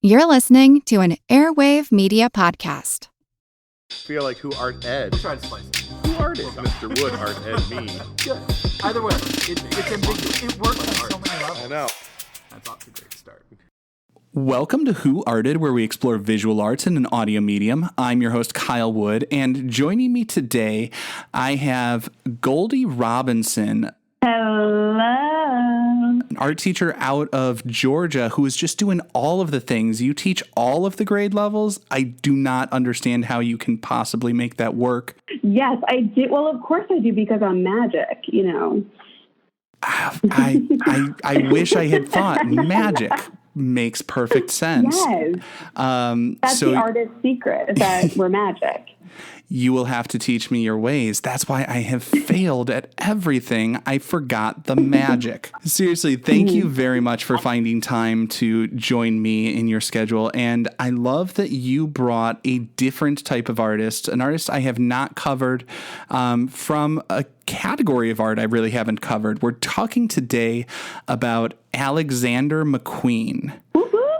You're listening to an Airwave Media Podcast. Feel like who art ed? We'll try to slice it. Who art ed? Mr. Wood art ed me. Good. Either way, it's ambiguous. It works on so many levels. I know. That's off to a great start. Welcome to Who Arted, where we explore visual arts in an audio medium. I'm your host, Kyle Wood, and joining me today, I have Goldie Robinson. Hello. An art teacher out of Georgia who is just doing all of the things. You teach all of the grade levels. I do not understand how you can possibly make that work. Yes, I do. Well, of course I do, because I'm magic, you know. I wish I had thought magic makes perfect sense. Yes. That's the artist's secret, is that we're magic. You will have to teach me your ways. That's why I have failed at everything. I forgot the magic. Seriously, thank you very much for finding time to join me in your schedule. And I love that you brought a different type of artist, an artist I have not covered, from a category of art I really haven't covered. We're talking today about Alexander McQueen,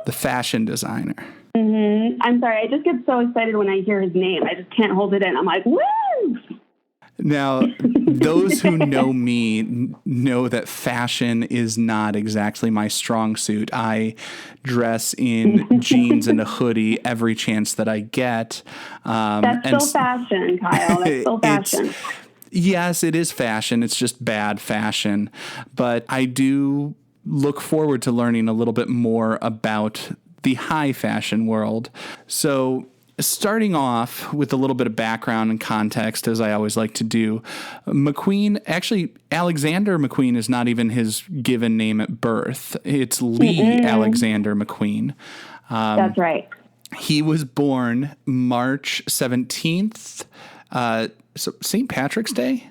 the fashion designer. Mm-hmm. I'm sorry. I just get so excited when I hear his name. I just can't hold it in. I'm like, woo! Now, those who know me know that fashion is not exactly my strong suit. I dress in jeans and a hoodie every chance that I get. That's still fashion, Kyle. That's still fashion. Yes, it is fashion. It's just bad fashion. But I do look forward to learning a little bit more about the high fashion world. So starting off with a little bit of background and context, as I always like to do, Alexander McQueen is not even his given name at birth. It's Lee Alexander McQueen. That's right. He was born March 17th, so St. Patrick's Day,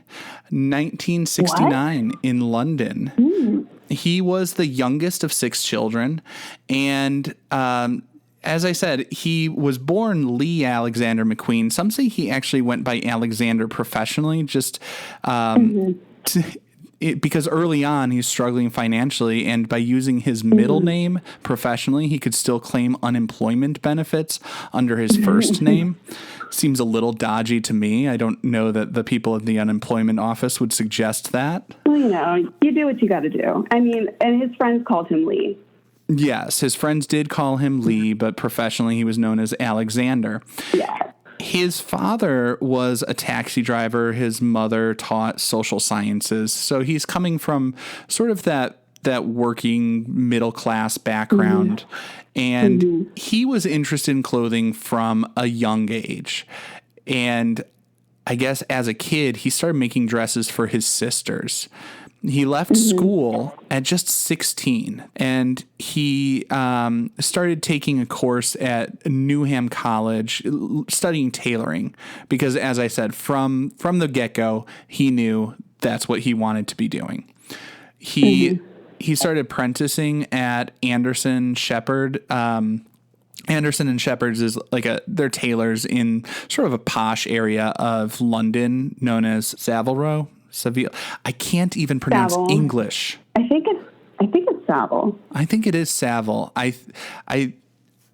1969 in London. He was the youngest of 6 children, and as I said, he was born Lee Alexander McQueen. Some say he actually went by Alexander professionally, just because early on he's struggling financially, and by using his middle name professionally, he could still claim unemployment benefits under his first name. Seems a little dodgy to me. I don't know that the people at the unemployment office would suggest that. Well, you know, you do what you got to do. I mean, and his friends called him Lee. Yes, his friends did call him Lee, but professionally he was known as Alexander. Yeah. His father was a taxi driver. His mother taught social sciences. So he's coming from sort of that working middle class background. And he was interested in clothing from a young age. And I guess as a kid, he started making dresses for his sisters. He left school at just 16, and he started taking a course at Newham College studying tailoring because, as I said, from the get-go, he knew that's what he wanted to be doing. He started apprenticing at Anderson Shepherd. Anderson and Shepherd's is they're tailors in sort of a posh area of London known as Savile. I can't even pronounce Savile. English. I think it's Savile. I think it is Savile.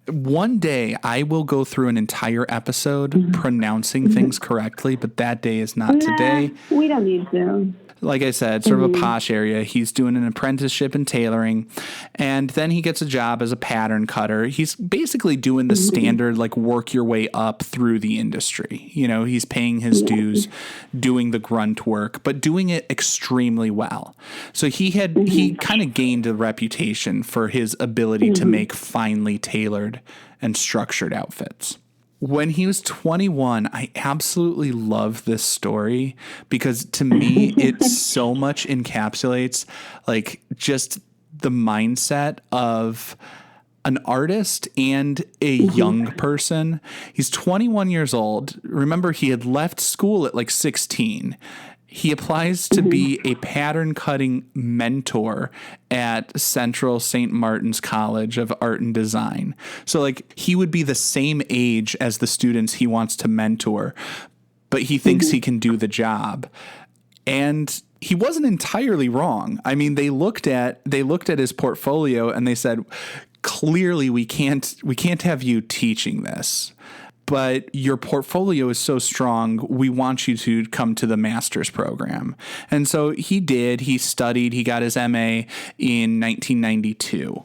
One day I will go through an entire episode pronouncing things correctly, but that day is not today. We don't need to. Like I said, sort of a posh area. He's doing an apprenticeship in tailoring, and then he gets a job as a pattern cutter. He's basically doing the standard, work your way up through the industry. You know, he's paying his dues, doing the grunt work, but doing it extremely well. So he kind of gained a reputation for his ability to make finely tailored and structured outfits. When he was 21, I absolutely love this story because to me, it so much encapsulates just the mindset of an artist and a young person. He's 21 years old. Remember, he had left school at 16. He applies to be a pattern cutting mentor at Central St. Martin's College of Art and Design. So he would be the same age as the students he wants to mentor, but he thinks he can do the job. And he wasn't entirely wrong. I mean, they looked at his portfolio and they said, clearly we can't have you teaching this, but your portfolio is so strong, we want you to come to the master's program. And so he did. He studied. He got his MA in 1992.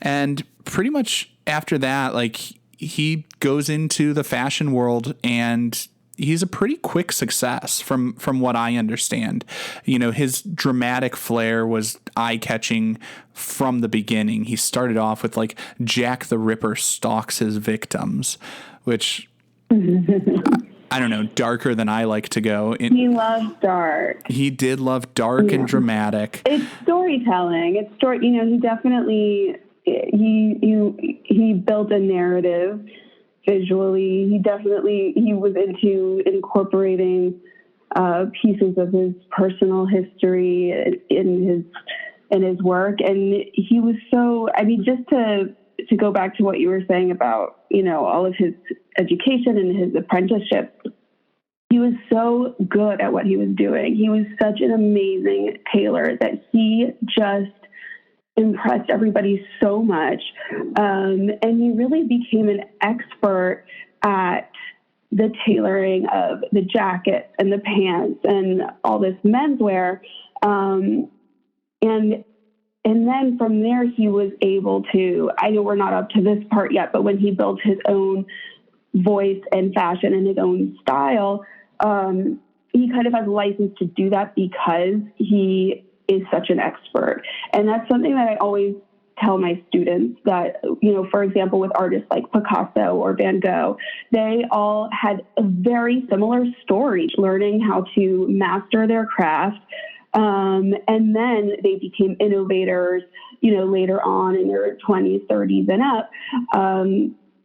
And pretty much after that, like, he goes into the fashion world, and he's a pretty quick success from what I understand. You know, his dramatic flair was eye-catching from the beginning. He started off with, like, Jack the Ripper stalks his victims, which I don't know, darker than I like to go. He loves dark. He did love dark and dramatic. It's storytelling. It's story. You know, he definitely he built a narrative visually. He was into incorporating pieces of his personal history in his work, and he was so. I mean, just to go back to what you were saying about, you know, all of his education and his apprenticeship, he was so good at what he was doing. He was such an amazing tailor that he just impressed everybody so much. And he really became an expert at the tailoring of the jackets and the pants and all this menswear. And then from there, he was able to, I know we're not up to this part yet, but when he built his own voice and fashion and his own style, he kind of has license to do that because he is such an expert. And that's something that I always tell my students, that, you know, for example, with artists like Picasso or Van Gogh, they all had a very similar story, learning how to master their craft. And then they became innovators, you know, later on in their 20s, 30s and up.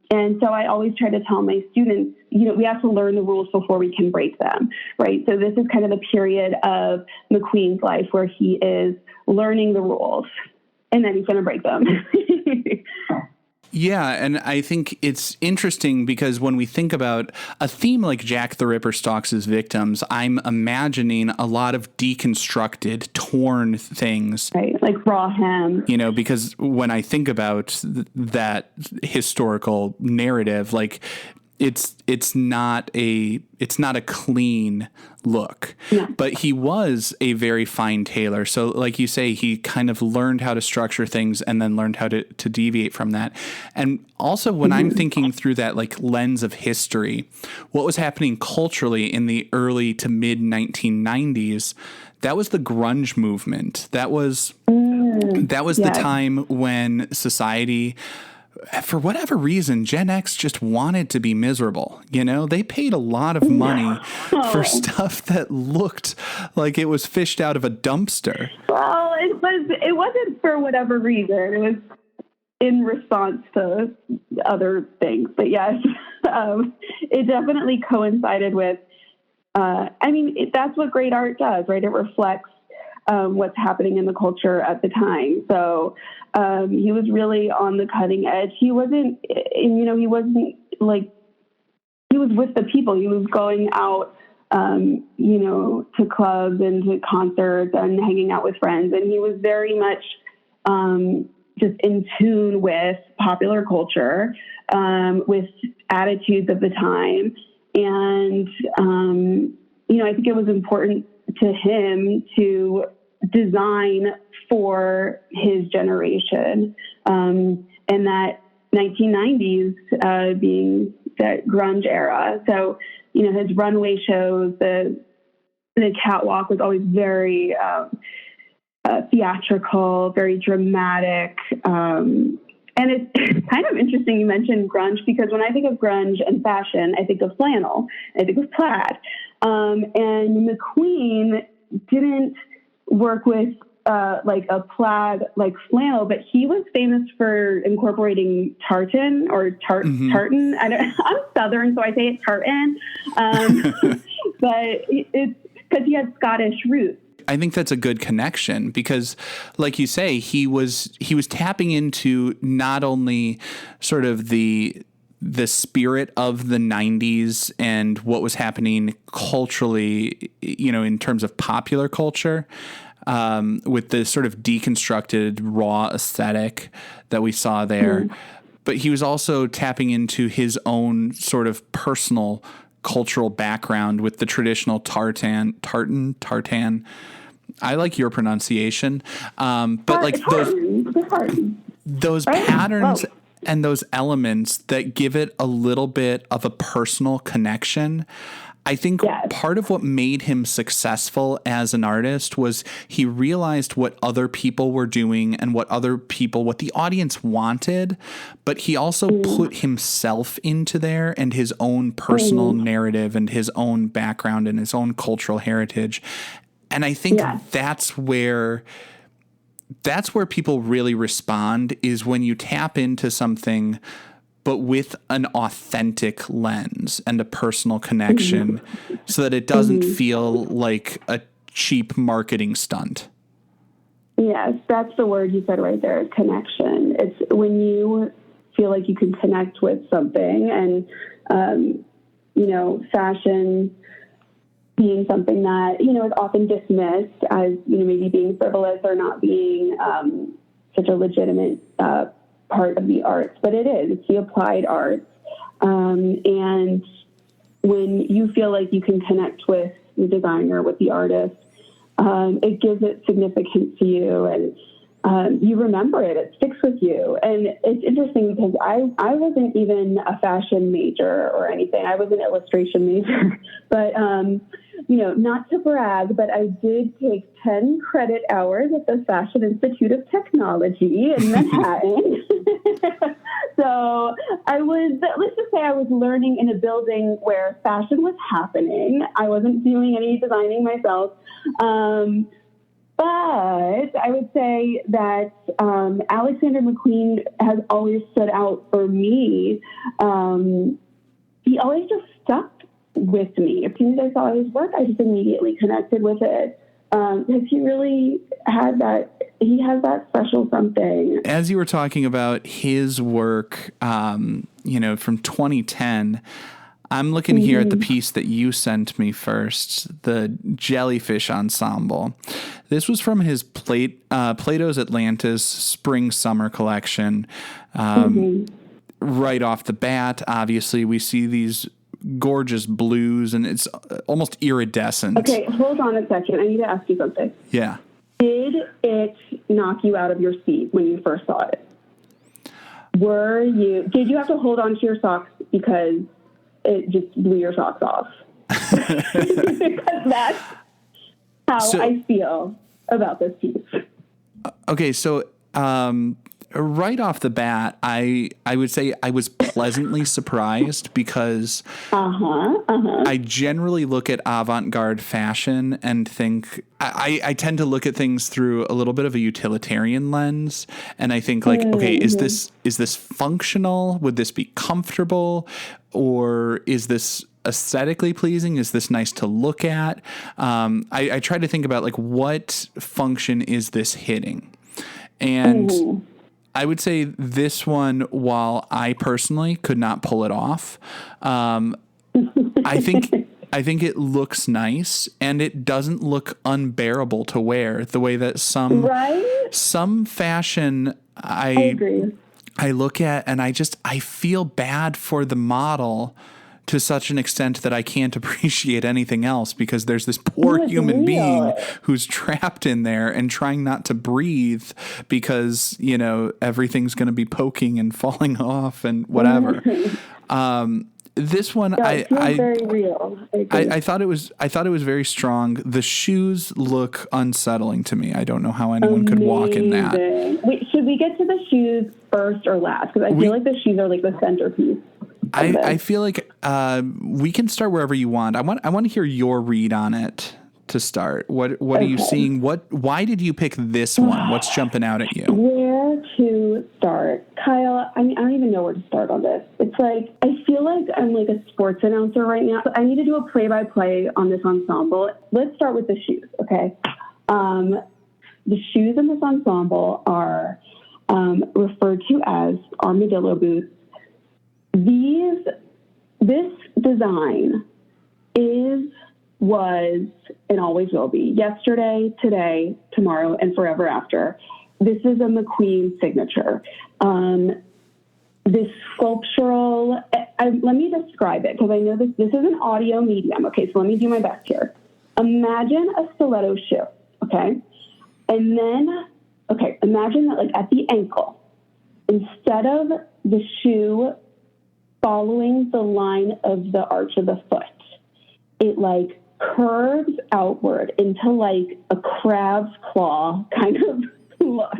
And so I always try to tell my students, you know, we have to learn the rules before we can break them, right? So this is kind of the period of McQueen's life where he is learning the rules, and then he's going to break them. Yeah, and I think it's interesting because when we think about a theme like Jack the Ripper stalks his victims, I'm imagining a lot of deconstructed, torn things. Right, like raw hem. You know, because when I think about that historical narrative, like, it's not a clean look, but he was a very fine tailor. So like you say, he kind of learned how to structure things and then learned how to deviate from that. And also when I'm thinking through that, like, lens of history, what was happening culturally in the early to mid 1990s, that was the grunge movement. That was the time when society, for whatever reason, Gen X just wanted to be miserable. You know, they paid a lot of money for stuff that looked like it was fished out of a dumpster. Well, it wasn't for whatever reason. It was in response to other things. But yes, it definitely coincided with, that's what great art does, right? It reflects what's happening in the culture at the time. So he was really on the cutting edge. He wasn't like, he was with the people. He was going out, to clubs and to concerts and hanging out with friends. And he was very much just in tune with popular culture, with attitudes of the time. And, I think it was important to him to design for his generation, and that 1990s being that grunge era. So, his runway shows, the catwalk was always very theatrical, very dramatic. And it's kind of interesting you mentioned grunge, because when I think of grunge and fashion, I think of flannel, I think of plaid. And McQueen didn't work with like a plaid, like flannel, but he was famous for incorporating tartan or tartan. I'm Southern, so I say it's tartan. But it's because he had Scottish roots. I think that's a good connection because, like you say, he was tapping into not only sort of the spirit of the 90s and what was happening culturally, in terms of popular culture, with the sort of deconstructed raw aesthetic that we saw there. But he was also tapping into his own sort of personal cultural background with the traditional tartan. I like your pronunciation. But like those patterns and those elements that give it a little bit of a personal connection. I think part of what made him successful as an artist was he realized what other people were doing and what the audience wanted, but he also put himself into there and his own personal narrative and his own background and his own cultural heritage. And I think that's where people really respond, is when you tap into something but with an authentic lens and a personal connection, so that it doesn't feel like a cheap marketing stunt. Yes, that's the word you said right there, connection. It's when you feel like you can connect with something, and, fashion being something that, is often dismissed as, maybe being frivolous or not being such a legitimate part of the arts, but it is. It's the applied arts. And when you feel like you can connect with the designer, with the artist, it gives it significance to you, and you remember it. It sticks with you. And it's interesting because I wasn't even a fashion major or anything. I was an illustration major, but not to brag, but I did take 10 credit hours at the Fashion Institute of Technology in Manhattan. So let's just say I was learning in a building where fashion was happening. I wasn't doing any designing myself. But I would say that Alexander McQueen has always stood out for me. He always just stuck with me. As soon as I saw his work, I just immediately connected with it. Because he really he has that special something. As you were talking about his work, from 2010, I'm looking here at the piece that you sent me first, the Jellyfish Ensemble. This was from his Plato's Atlantis Spring-Summer collection. Right off the bat, obviously, we see these gorgeous blues, and it's almost iridescent. Okay, hold on a second. I need to ask you something. Yeah. Did it knock you out of your seat when you first saw it? Did you have to hold on to your socks because it just blew your socks off? Because that's how I feel about this piece. Okay, so right off the bat, I would say I was pleasantly surprised because I generally look at avant-garde fashion and think I tend to look at things through a little bit of a utilitarian lens, and I think like, okay, is this functional? Would this be comfortable, or is this aesthetically pleasing? Is this nice to look at? I try to think about like, what function is this hitting? And I would say this one, while I personally could not pull it off, I think it looks nice, and it doesn't look unbearable to wear the way that some fashion I agree. I look at and I feel bad for the model to such an extent that I can't appreciate anything else, because there's this poor human being who's trapped in there and trying not to breathe because, everything's going to be poking and falling off and whatever. This one, very real. I thought it was very strong. The shoes look unsettling to me. I don't know how anyone could walk in that. Wait, should we get to the shoes first or last? Because I feel like the shoes are like the centerpiece. I feel like we can start wherever you want. I want to hear your read on it to start. What are you seeing? Why did you pick this one? What's jumping out at you? Where to start? Kyle, I don't even know where to start on this. It's like, I feel like I'm like a sports announcer right now. I need to do a play-by-play on this ensemble. Let's start with the shoes, okay? The shoes in this ensemble are referred to as armadillo boots. This design is was and always will be yesterday, today, tomorrow, and forever after. This is a McQueen signature. This sculptural, let me describe it because I know this is an audio medium. Okay, so let me do my best here. Imagine a stiletto shoe, okay? And then, imagine that like at the ankle, instead of the shoe following the line of the arch of the foot, it like curves outward into like a crab's claw kind of look.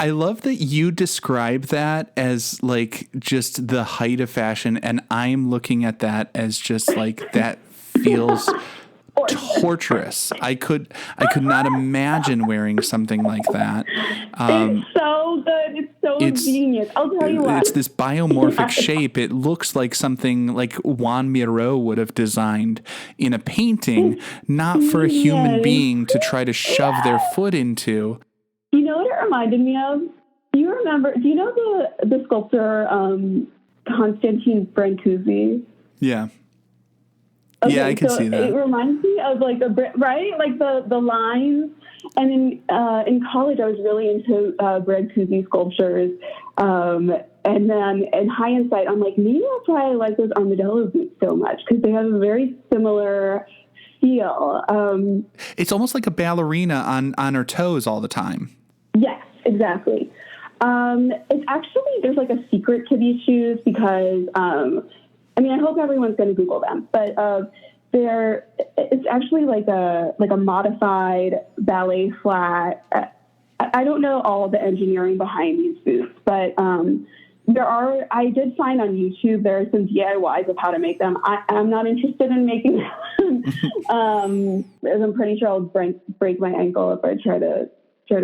I love that you describe that as like just the height of fashion, and I'm looking at that as just like that feels torturous. I could not imagine wearing something like that. It's so good. It's so genius. I'll tell you what. It's this biomorphic shape. It looks like something like Juan Miró would have designed in a painting, not for a human being to try to shove their foot into. You know what it reminded me of? Do you know the sculptor Konstantin Brancusi? Yeah. Okay, yeah, I can see that. It reminds me of like right, like the lines. And in college, I was really into Brancusi sculptures. And then in hindsight, I'm like, maybe that's why I like those armadillo boots so much, because they have a very similar feel. It's almost like a ballerina on her toes all the time. Yes, exactly. It's actually, there's like a secret to these shoes because, I hope everyone's going to Google them, but it's actually like a modified ballet flat. I don't know all the engineering behind these boots, but I did find on YouTube there are some DIYs of how to make them. I'm not interested in making them, as I'm pretty sure I'll break my ankle if I try to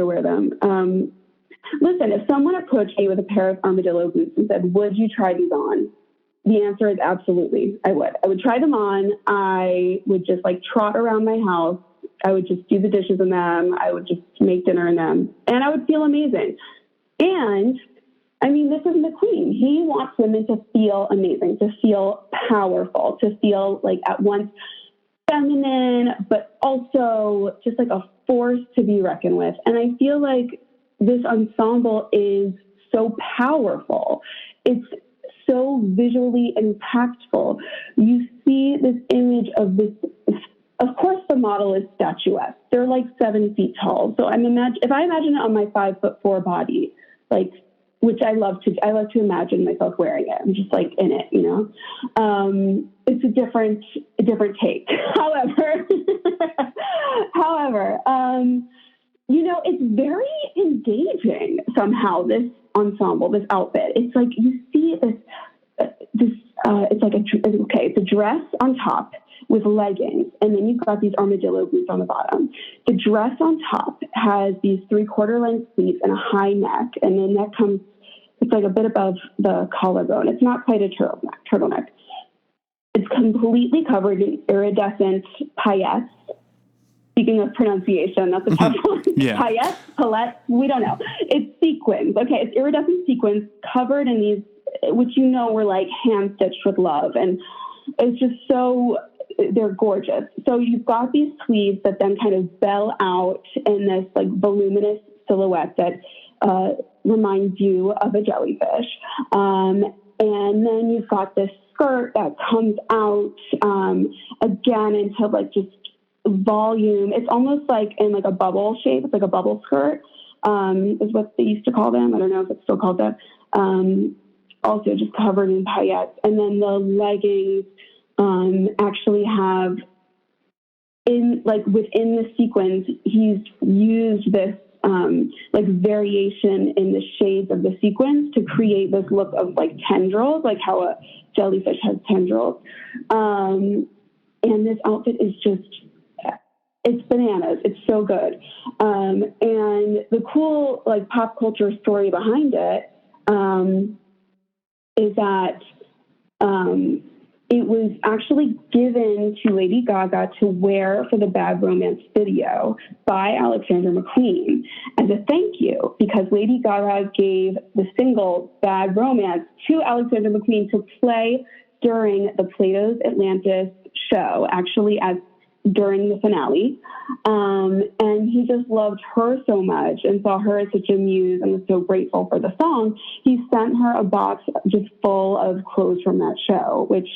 wear them. Listen, if someone approached me with a pair of armadillo boots and said, would you try these on? The answer is absolutely. I would. I would try them on. I would just like trot around my house. I would just do the dishes in them. I would just make dinner in them. And I would feel amazing. And this is McQueen. He wants women to feel amazing, to feel powerful, to feel like at once feminine, but also just like a force to be reckoned with. And I feel like this ensemble is so powerful. It's so visually impactful. You see this image of this, of course the model is statuesque. They're like 7 feet tall. So if I imagine it on my 5'4" body, like, which I love to imagine myself wearing it. I'm just like in it, it's a different take. However, it's very engaging somehow, this ensemble, this outfit. It's like you see it's like it's a dress on top with leggings, and then you've got these armadillo boots on the bottom. The dress on top has these 3/4 length sleeves and a high neck, and the neck comes, it's like a bit above the collarbone. It's not quite a turtleneck. It's completely covered in iridescent paillettes. Speaking of pronunciation, that's a tough one. Yeah. Paillettes, we don't know. It's sequins. Okay, it's iridescent sequins covered in these, which were like hand stitched with love. And it's just they're gorgeous. So you've got these sleeves that then kind of bell out in this like voluminous silhouette that reminds you of a jellyfish. And then you've got this skirt that comes out again into like just volume. It's almost like in like a bubble shape. It's like a bubble skirt, is what they used to call them. I don't know if it's still called that. Also just covered in paillettes. And then the leggings actually have within the sequins, he's used this like variation in the shades of the sequins to create this look of like tendrils, like how a jellyfish has tendrils. And this outfit is just, it's bananas. It's so good. And the cool like pop culture story behind it is that it was actually given to Lady Gaga to wear for the Bad Romance video by Alexander McQueen as a thank you, because Lady Gaga gave the single Bad Romance to Alexander McQueen to play during the Plato's Atlantis show, actually during the finale. And he just loved her so much and saw her as such a muse and was so grateful for the song. He sent her a box just full of clothes from that show, which,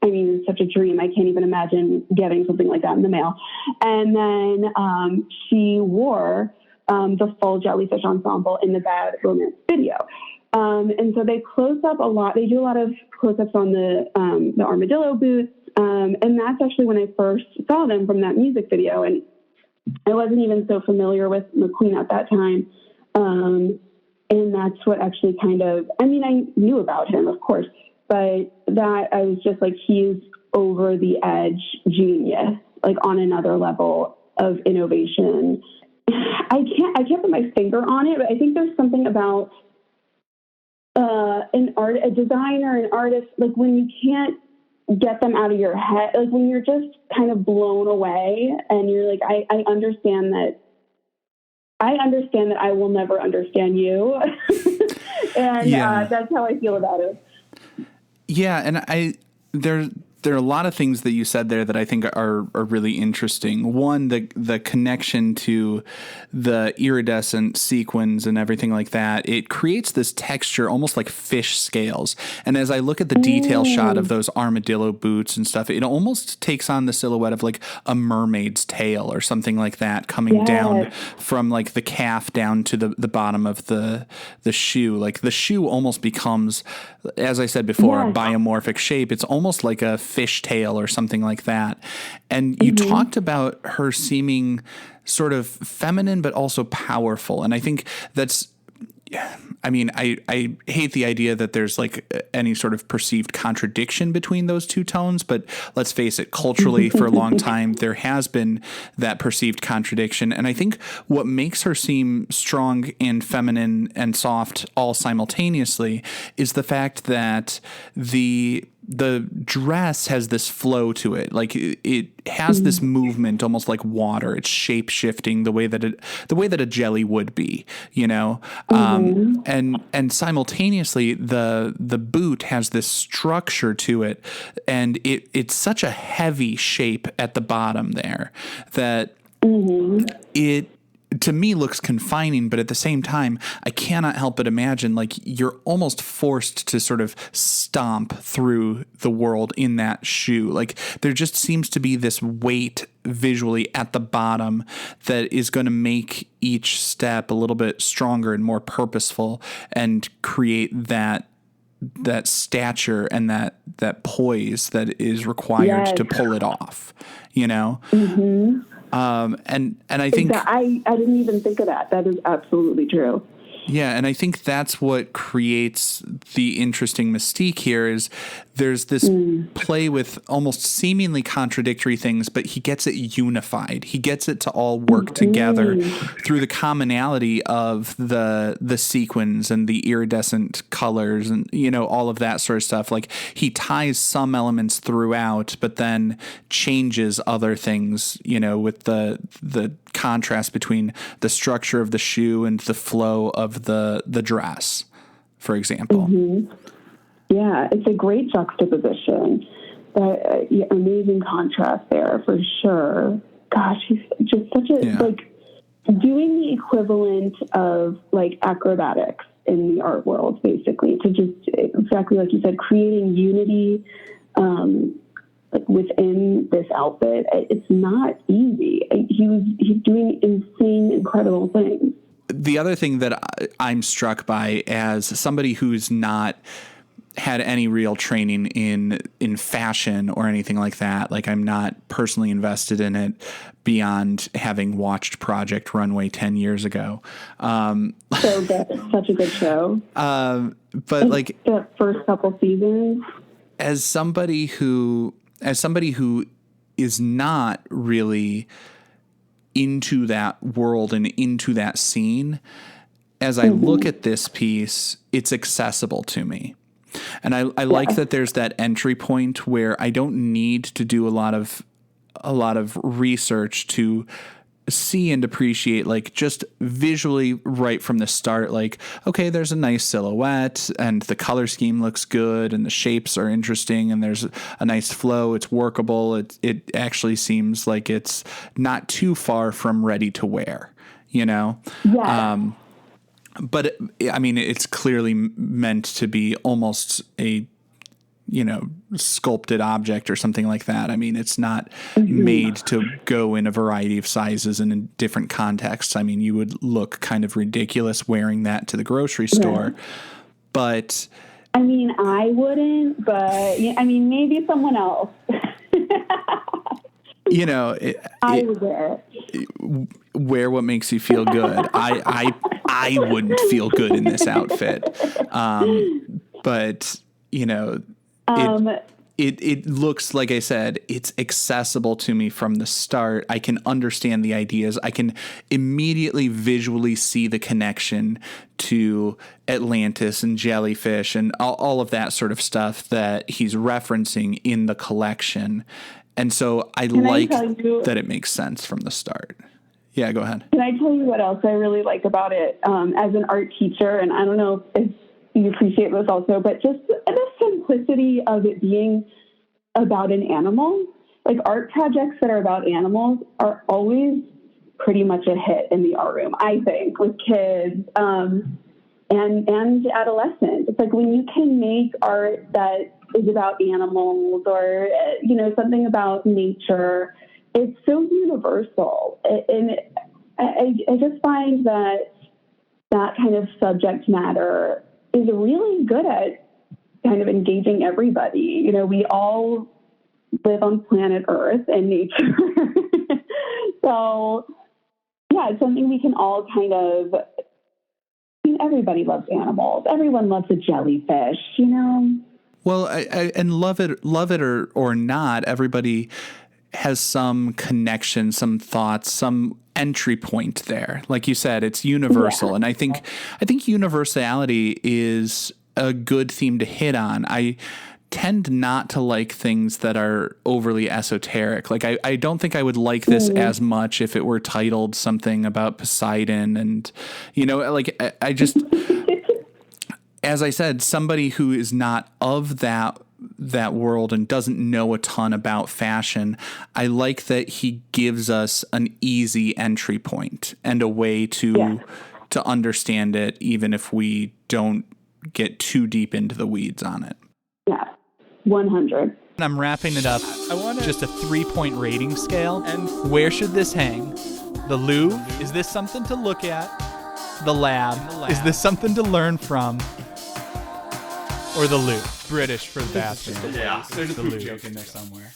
I mean, it's such a dream. I can't even imagine getting something like that in the mail. And then she wore the full Jellyfish Ensemble in the Bad Romance video. And so they close up a lot. They do a lot of close-ups on the armadillo boots. And that's actually when I first saw them, from that music video. And I wasn't even so familiar with McQueen at that time. And that's what actually kind of, I mean, I knew about him, of course, but that I was just like, he's over the edge genius, like on another level of innovation. I can't put my finger on it, but I think there's something about a designer, an artist, like when you can't get them out of your head, like when you're just kind of blown away and you're like, I understand that I will never understand you. And that's how I feel about it. Yeah. And there are a lot of things that you said there that I think are really interesting. One, the connection to the iridescent sequins and everything like that. It creates this texture almost like fish scales. And as I look at the detail shot of those armadillo boots and stuff, it almost takes on the silhouette of like a mermaid's tail or something like that coming down from like the calf down to the bottom of the shoe. Like the shoe almost becomes, as I said before, a biomorphic shape. It's almost like a fish tail or something like that. And you talked about her seeming sort of feminine, but also powerful. And I think that's, I mean, I hate the idea that there's like any sort of perceived contradiction between those two tones, but let's face it, culturally for a long time, there has been that perceived contradiction. And I think what makes her seem strong and feminine and soft all simultaneously is the fact that the dress has this flow to it. Like it has this movement almost like water. It's shape shifting the way that a jelly would be, you know? And simultaneously the boot has this structure to it, and it's such a heavy shape at the bottom there that it, to me, looks confining, but at the same time, I cannot help but imagine like you're almost forced to sort of stomp through the world in that shoe. Like there just seems to be this weight visually at the bottom that is going to make each step a little bit stronger and more purposeful and create that stature and that poise that is required to pull it off, you know? And I think I didn't even think of that. That is absolutely true. Yeah, and I think that's what creates the interesting mystique here is there's this play with almost seemingly contradictory things, but he gets it unified. He gets it to all work together through the commonality of the sequins and the iridescent colors and, you know, all of that sort of stuff. Like he ties some elements throughout, but then changes other things, you know, with the contrast between the structure of the shoe and the flow of the dress, for example. Yeah, it's a great juxtaposition. Amazing contrast there for sure. Gosh, he's just such a like doing the equivalent of like acrobatics in the art world, basically, to just exactly like you said, creating unity like within this outfit. It's not easy. He's doing insane, incredible things. The other thing that I'm struck by as somebody who's not had any real training in fashion or anything like that, like I'm not personally invested in it beyond having watched Project Runway 10 years ago. So good. Such a good show. But like the first couple seasons, as somebody who is not really into that world and into that scene, as I look at this piece, it's accessible to me. And I like that there's that entry point where I don't need to do a lot of research to see and appreciate, like, just visually right from the start, like, okay, there's a nice silhouette and the color scheme looks good and the shapes are interesting and there's a nice flow. It's workable. It actually seems like it's not too far from ready to wear, you know? Yeah. But I mean, it's clearly meant to be almost a, you know, sculpted object or something like that. I mean, it's not made to go in a variety of sizes and in different contexts. I mean, you would look kind of ridiculous wearing that to the grocery store, but I mean, I wouldn't, but I mean, maybe someone else. You know, I would wear it. Wear what makes you feel good. I wouldn't feel good in this outfit. But you know, it looks, like I said, it's accessible to me from the start. I can understand the ideas. I can immediately visually see the connection to Atlantis and Jellyfish and all of that sort of stuff that he's referencing in the collection. And so I like that it makes sense from the start. Yeah, go ahead. Can I tell you what else I really like about it as an art teacher? And I don't know if you appreciate this also, but just the simplicity of it being about an animal. Like, art projects that are about animals are always pretty much a hit in the art room, I think, with kids and adolescents. It's like when you can make art that is about animals or, you know, something about nature, it's so universal. And I just find that kind of subject matter is really good at kind of engaging everybody. You know, we all live on planet Earth and nature. So, yeah, it's something we can all kind of, I mean, everybody loves animals. Everyone loves a jellyfish, you know? Well, and love it or not, everybody has some connection, some thoughts, some entry point there. Like you said, it's universal. Yeah. And I think universality is a good theme to hit on. I tend not to like things that are overly esoteric. Like I don't think I would like this as much if it were titled something about Poseidon and, you know, like I just, as I said, somebody who is not of that world and doesn't know a ton about fashion, I like that he gives us an easy entry point and a way to understand it, even if we don't get too deep into the weeds on it. Yeah, 100. I'm wrapping it up. I want just a 3-point rating scale. And where should this hang? The Louvre? Is this something to look at? The lab? Is this something to learn from? Or the Louvre? British for the bathroom. Yeah, there's a poop joke in there somewhere.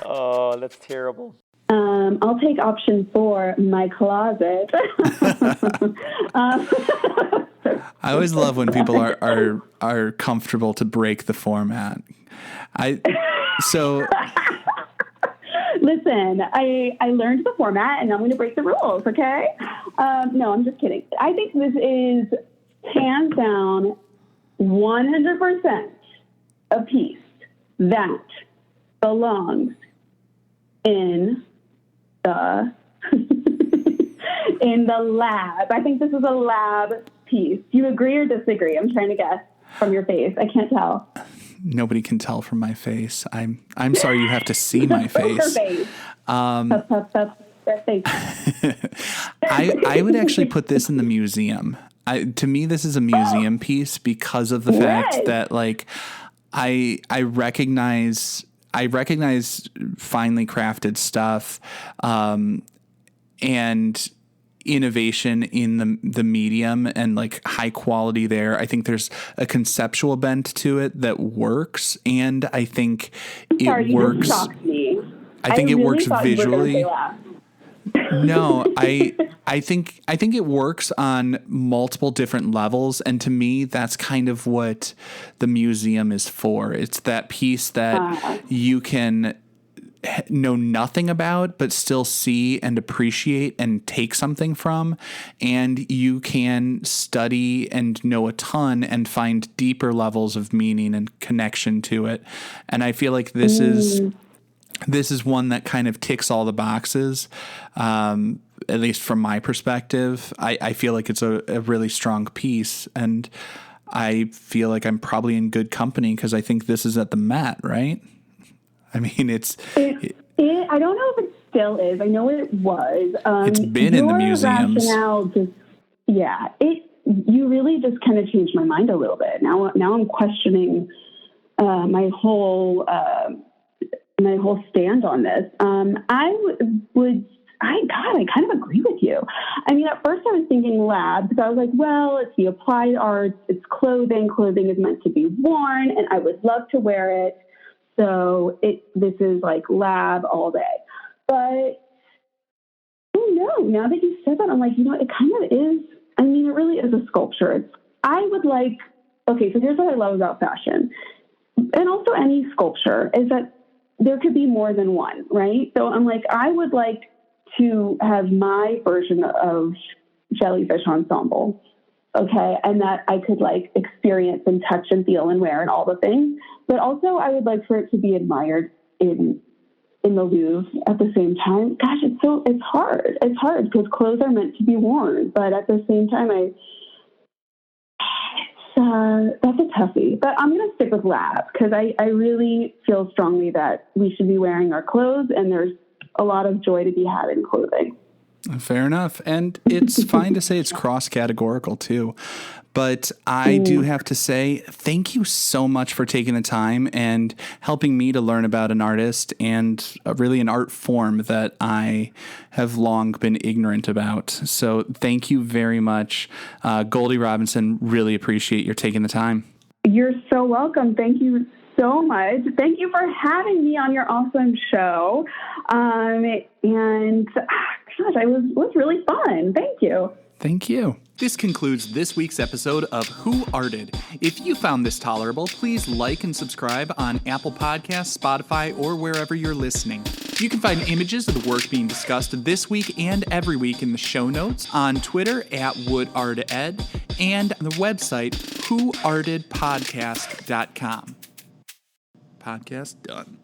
Oh, that's terrible. I'll take option 4, my closet. I always love when people are comfortable to break the format. Listen, I learned the format and I'm going to break the rules, okay? No, I'm just kidding. I think this is hands down 100% a piece that belongs in the in the lab. I think this is a lab piece. Do you agree or disagree? I'm trying to guess from your face. I can't tell. Nobody can tell from my face. I'm sorry you have to see my face. I would actually put this in the museum. To me, this is a museum piece because of the fact that, like, I recognize finely crafted stuff, and innovation in the medium and like high quality there. I think there's a conceptual bent to it that works, and I think it works. I think it works visually. No, I think it works on multiple different levels, and to me, that's kind of what the museum is for. It's that piece that you can know nothing about, but still see and appreciate and take something from, and you can study and know a ton and find deeper levels of meaning and connection to it. And I feel like this is one that kind of ticks all the boxes. at least from my perspective, I feel like it's a really strong piece, and I feel like I'm probably in good company because I think this is at the Met, right? I mean, I don't know if it still is. I know it was. It's been in the museums. You really just kind of changed my mind a little bit. Now I'm questioning my whole stand on this. I kind of agree with you. I mean, at first I was thinking lab because I was like, well, it's the applied arts, it's clothing. Clothing is meant to be worn, and I would love to wear it. So this is like lab all day. But oh no, now that you said that, I'm like, it kind of is. I mean, it really is a sculpture. So here's what I love about fashion and also any sculpture is that there could be more than one, right? So I'm like, I would like to have my version of Jellyfish Ensemble, okay, and that I could like experience and touch and feel and wear and all the things. But also I would like for it to be admired in the Louvre at the same time. Gosh, it's hard. It's hard because clothes are meant to be worn, but at the same time, that's a toughie. But I'm going to stick with lab because I really feel strongly that we should be wearing our clothes, and there's a lot of joy to be had in clothing. Fair enough. And it's fine to say it's cross-categorical too. But I do have to say, thank you so much for taking the time and helping me to learn about an artist and really an art form that I have long been ignorant about. So thank you very much. Goldie Robinson, really appreciate your taking the time. You're so welcome. Thank you so much. Thank you for having me on your awesome show. It was really fun. Thank you. Thank you. This concludes this week's episode of Who Arted. If you found this tolerable, please like and subscribe on Apple Podcasts, Spotify, or wherever you're listening. You can find images of the work being discussed this week and every week in the show notes, on Twitter @WoodArtEd, and on the website whoartedpodcast.com. Podcast done.